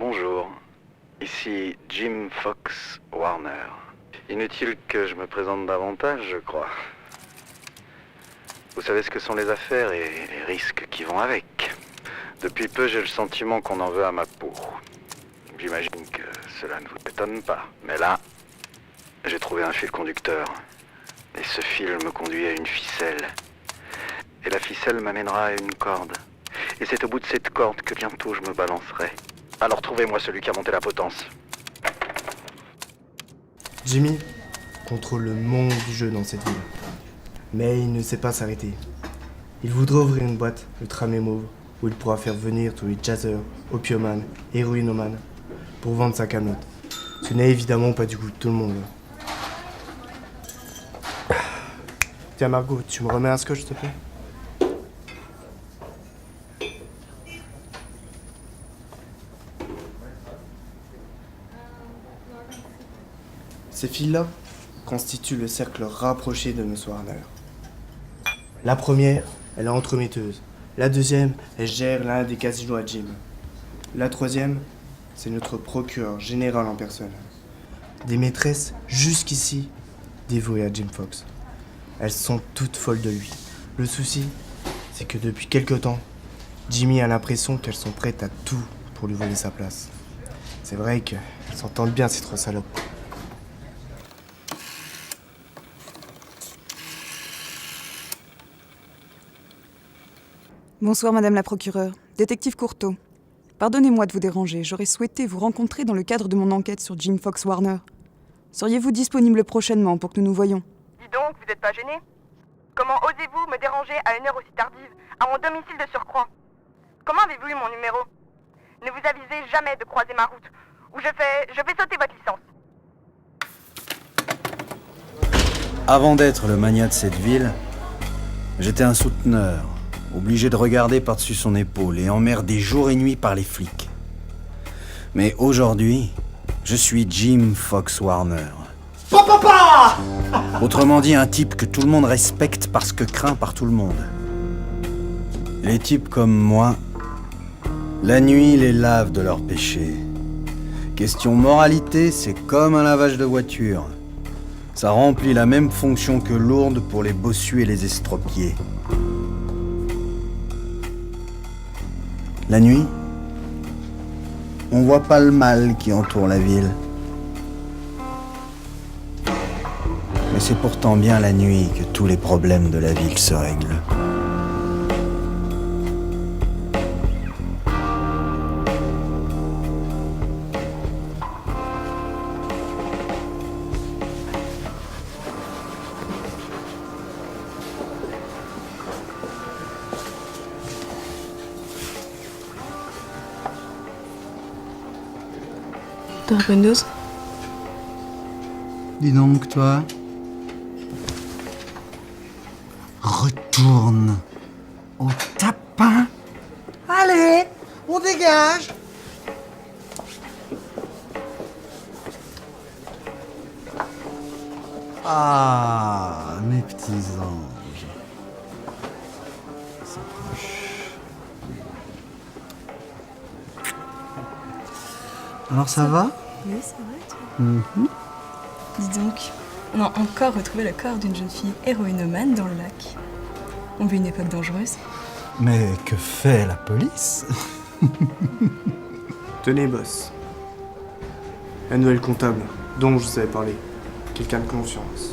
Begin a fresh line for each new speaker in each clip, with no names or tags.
Bonjour, ici Jim Fox Warner. Inutile que je me présente davantage, je crois. Vous savez ce que sont les affaires et les risques qui vont avec. Depuis peu, j'ai le sentiment qu'on en veut à ma peau. J'imagine que cela ne vous étonne pas. Mais là, j'ai trouvé un fil conducteur. Et ce fil me conduit à une ficelle. Et la ficelle m'amènera à une corde. Et c'est au bout de cette corde que bientôt je me balancerai. Alors trouvez-moi celui qui a monté la potence.
Jimmy contrôle le monde du jeu dans cette ville. Mais il ne sait pas s'arrêter. Il voudrait ouvrir une boîte, le Tramway Mauve, où il pourra faire venir tous les jazzers, opiomanes, héroïnomanes, pour vendre sa canotte. Ce n'est évidemment pas du goût de tout le monde. Tiens Margot, tu me remets un scotch s'il te plaît? Ces filles-là constituent le cercle rapproché de Miss Warner. La première, elle est entremetteuse. La deuxième, elle gère l'un des casinos à Jim. La troisième, c'est notre procureur général en personne. Des maîtresses jusqu'ici dévouées à Jim Fox. Elles sont toutes folles de lui. Le souci, c'est que depuis quelque temps, Jimmy a l'impression qu'elles sont prêtes à tout pour lui voler sa place. C'est vrai qu'elles s'entendent bien ces trois salopes.
Bonsoir Madame la procureure, détective Courteau. Pardonnez-moi de vous déranger, j'aurais souhaité vous rencontrer dans le cadre de mon enquête sur Jim Fox Warner. Seriez-vous disponible prochainement pour que nous nous voyions?
Dis donc, vous n'êtes pas gêné? Comment osez-vous me déranger à une heure aussi tardive, à mon domicile de surcroît? Comment avez-vous eu mon numéro? Ne vous avisez jamais de croiser ma route, ou je fais sauter votre licence.
Avant d'être le magnat de cette ville, j'étais un souteneur, obligé de regarder par-dessus son épaule et emmerdé jour et nuit par les flics. Mais aujourd'hui, je suis Jim Fox Warner.
Papa!
Autrement dit, un type que tout le monde respecte parce que craint par tout le monde. Les types comme moi, la nuit les lave de leurs péchés. Question moralité, c'est comme un lavage de voiture. Ça remplit la même fonction que Lourdes pour les bossus et les estropiés. La nuit, on voit pas le mal qui entoure la ville. Mais c'est pourtant bien la nuit que tous les problèmes de la ville se règlent.
T'as un bonne dose?
Dis donc, toi. Retourne au tapin. Allez, on dégage. Ah, mes petits anges. S'approche. Alors ça va?
Oui, c'est vrai, toi. Dis donc, on a encore retrouvé le corps d'une jeune fille héroïnomane dans le lac. On vit une époque dangereuse.
Mais que fait la police?
Tenez, boss. La nouvelle comptable dont je vous avais parlé. Quelqu'un de confiance.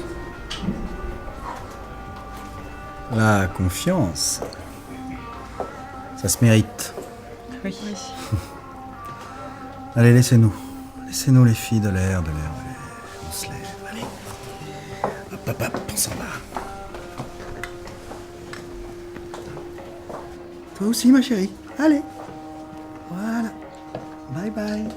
La confiance, ça se mérite.
Oui.
Allez, laissez-nous. Laissez-nous les filles de l'air, allez. On se lève, allez. Hop, hop, hop, on s'en va. Toi aussi, ma chérie. Allez. Voilà. Bye bye.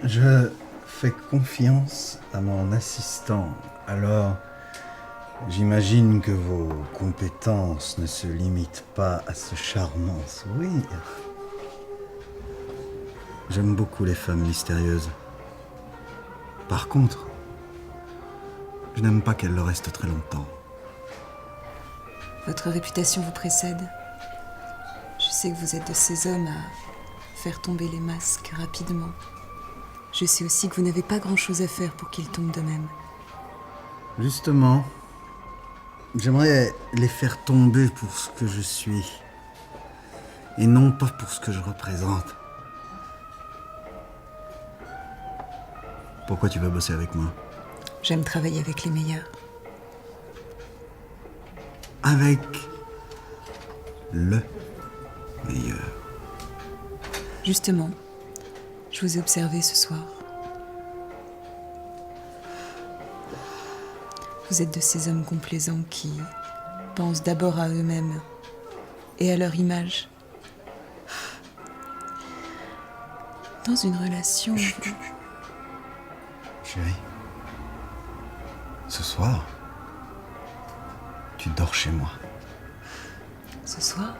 Je fais confiance à mon assistant, alors j'imagine que vos compétences ne se limitent pas à ce charmant sourire. J'aime beaucoup les femmes mystérieuses. Par contre, je n'aime pas qu'elles le restent très longtemps.
Votre réputation vous précède. Je sais que vous êtes de ces hommes à faire tomber les masques rapidement. Je sais aussi que vous n'avez pas grand-chose à faire pour qu'ils tombent d'eux-mêmes.
Justement, j'aimerais les faire tomber pour ce que je suis. Et non pas pour ce que je représente. Pourquoi tu vas bosser avec moi?
J'aime travailler avec les meilleurs.
Avec le meilleur.
Justement, je vous ai observé ce soir. Vous êtes de ces hommes complaisants qui pensent d'abord à eux-mêmes et à leur image. Dans une relation...
Chérie, ce soir, tu dors chez moi.
Ce soir,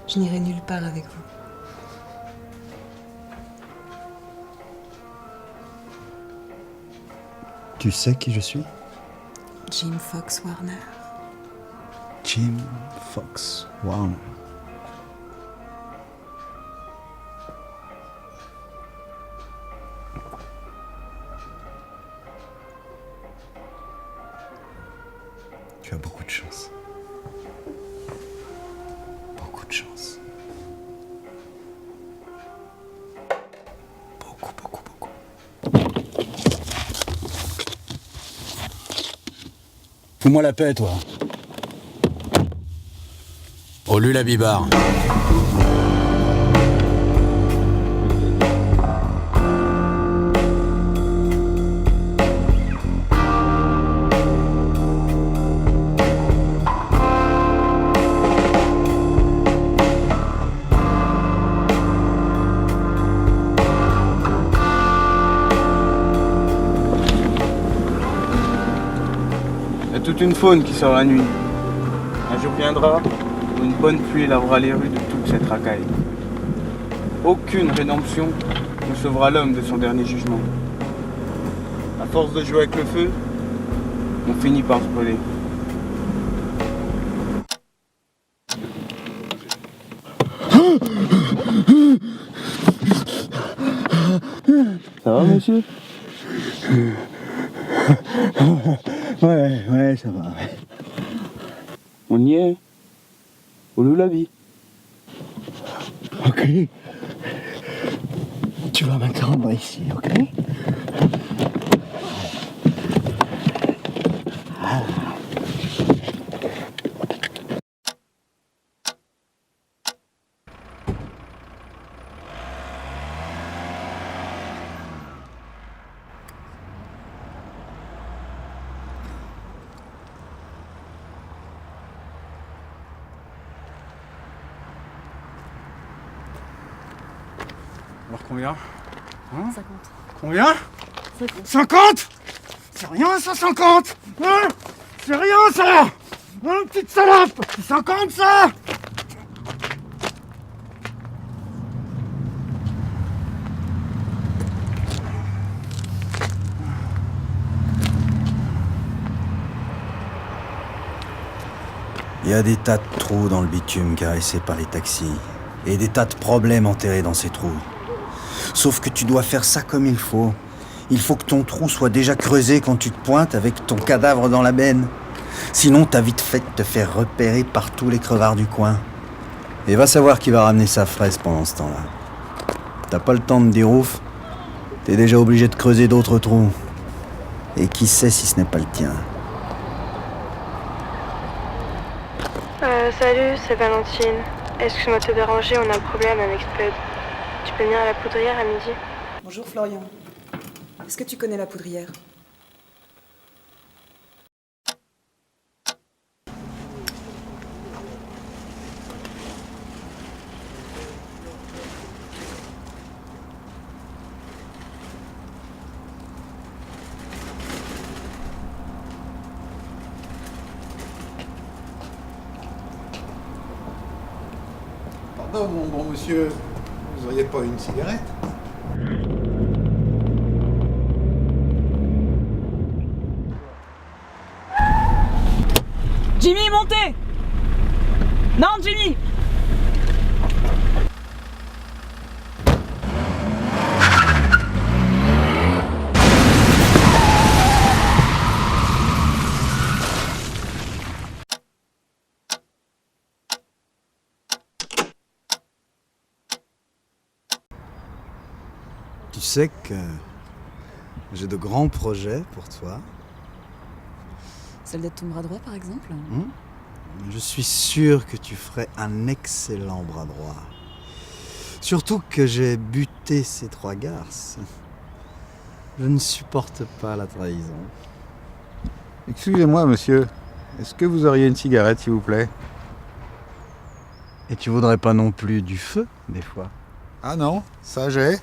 je n'irai nulle part avec vous.
Tu sais qui je suis?
Jim Fox Warner.
Jim Fox Warner. Tu as beaucoup de chance. Beaucoup de chance. Beaucoup, beaucoup, beaucoup. Fous-moi la paix, toi. Au Lula Bibar.
Il y a toute une faune qui sort la nuit. Un jour viendra où une bonne pluie lavera les rues de toute cette racaille. Aucune rédemption ne sauvera l'homme de son dernier jugement. À force de jouer avec le feu, on finit par se brûler. Ça va, monsieur?
Ouais, ça va. Ouais.
On y est. Au Loulabi.
Ok. Tu vas m'attendre ici, ok?
Alors combien?
50.
Combien? 50? C'est rien ça, 50! Hein? C'est rien ça! Hein, petite salope! C'est 50 ça!
Il y a des tas de trous dans le bitume caressé par les taxis. Et des tas de problèmes enterrés dans ces trous. Sauf que tu dois faire ça comme il faut. Il faut que ton trou soit déjà creusé quand tu te pointes avec ton cadavre dans la benne. Sinon, t'as vite fait de te faire repérer par tous les crevards du coin. Et va savoir qui va ramener sa fraise pendant ce temps-là. T'as pas le temps de dire ouf. T'es déjà obligé de creuser d'autres trous. Et qui sait si ce n'est pas le tien.
Salut, c'est Valentine. Excuse-moi de te déranger, on a un problème avec Spud. Tu peux venir à la poudrière à midi?
Bonjour Florian. Est-ce que tu connais la poudrière?
Pardon, mon bon monsieur, Vous auriez pas une cigarette?
Jimmy, montez! Non, Jimmy!
Tu sais que j'ai de grands projets pour toi.
Celle d'être ton bras droit, par exemple?
Je suis sûr que tu ferais un excellent bras droit. Surtout que j'ai buté ces 3 garces. Je ne supporte pas la trahison.
Excusez-moi, monsieur. Est-ce que vous auriez une cigarette, s'il vous plaît?
Et tu voudrais pas non plus du feu, des fois?
Ah non, ça j'ai.